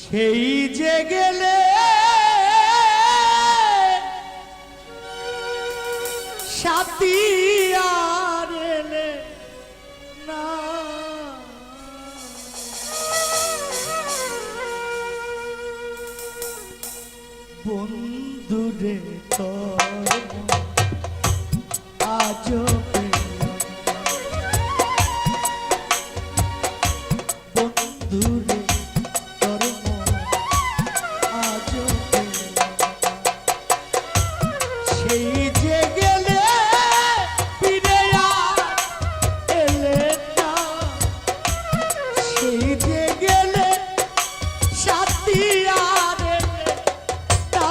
সেই যে গেলে সাথী আর এলে না, বন্ধুরে তোর আজও বন্ধুরে তোর আজও সেই যে গেলে ফিরে আর এলে না, সেই যে গেলে সাথী আর এলে না,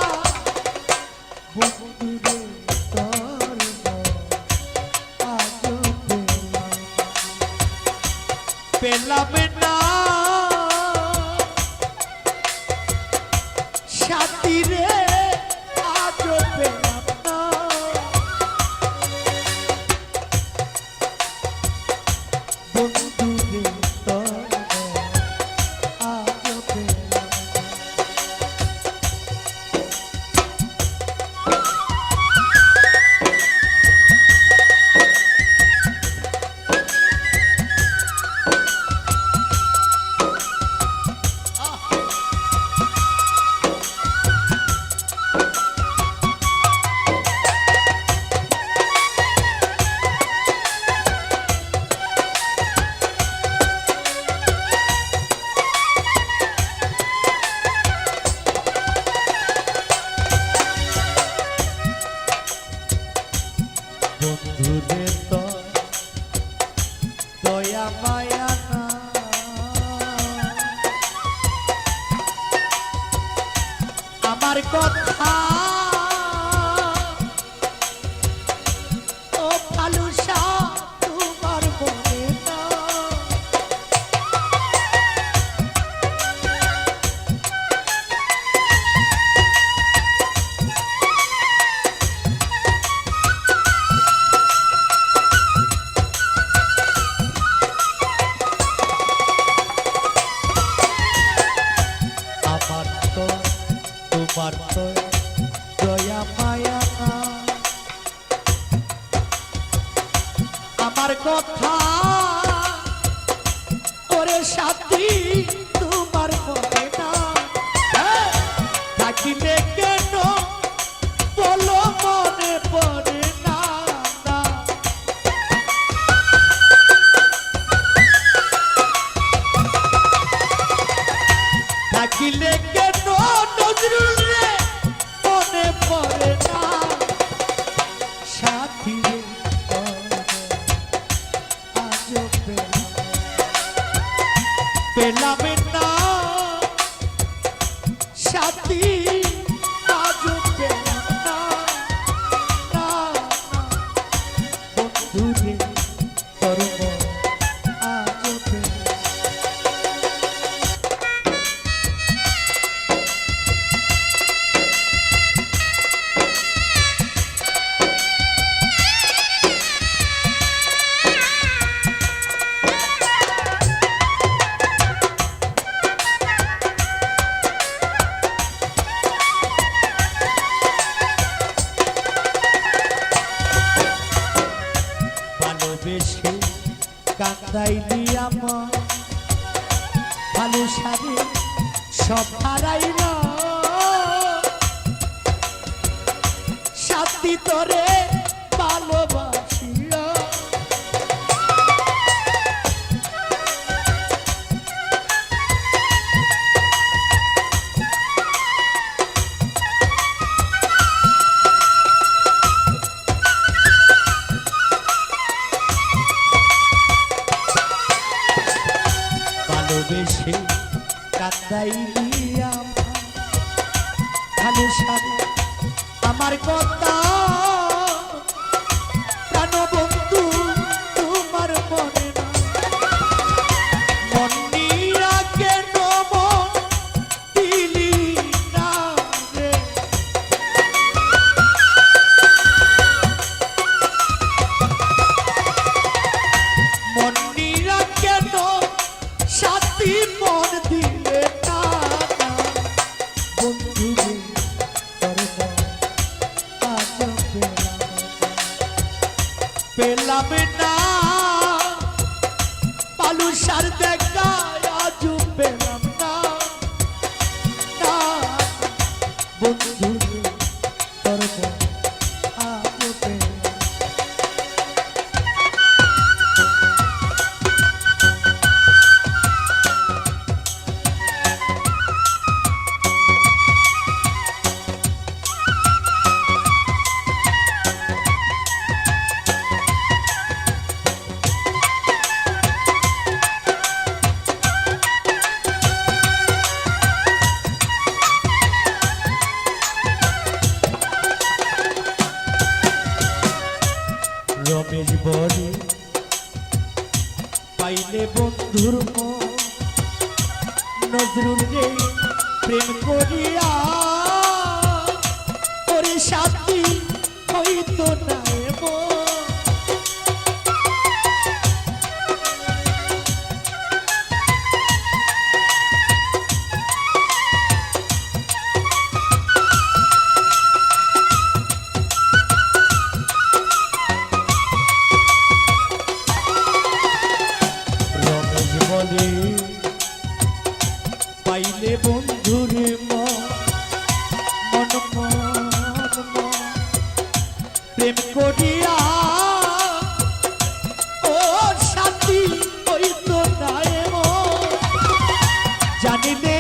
বন্ধুরে তোর আজও পেলাম না, সাথী রে আজও পেলাম না, বন্ধুরে তোর আজও পেলাম না। বন্ধুরে তো দয়া মায়া না, আমার কথা ও ফালুসা তোমার মনে না, আমার তো তোমার তো দয়া মায়া না, আমার কথা ওরে সাথী তোমার মনে না, থাকিলে কেন বলো মনে পড়ে না, না। থাকিলে কেন নজরুল রে মনে পড়ে না, সাথী রে আজও পেলাম না, সাথী আজও পেলাম না, না, বন্ধুরে তোর আজও পেলাম। ভালোবেসে কাঁদাইলি আমার ভালো সারে সব হারাইল, সাথী তোরে ভালোবাসিয়া ভালোবেসে কাঁদাইলি আমার ভালো সারে আমার কথা প্রাণবন্ধু তোমার মনে না, মন নিয়া কেন মন দিলি না রে, মন নিয়া কেন সাথী মন দিলে না, না। পেলাম না, বালুসার দেখা আজও পেলাম না, না বন্ধু তোর মন আজও পেলাম। রমেশ বলে পাইলে বন্ধুর মন, নজরুল রে প্রেম করিয়া ওরে শান্তি হইতো না এমন। বলে পাইলে বন্ধুর মন, মন মন মন প্রেম করিয়া ও শান্তি হইতো না এমন। জানিলে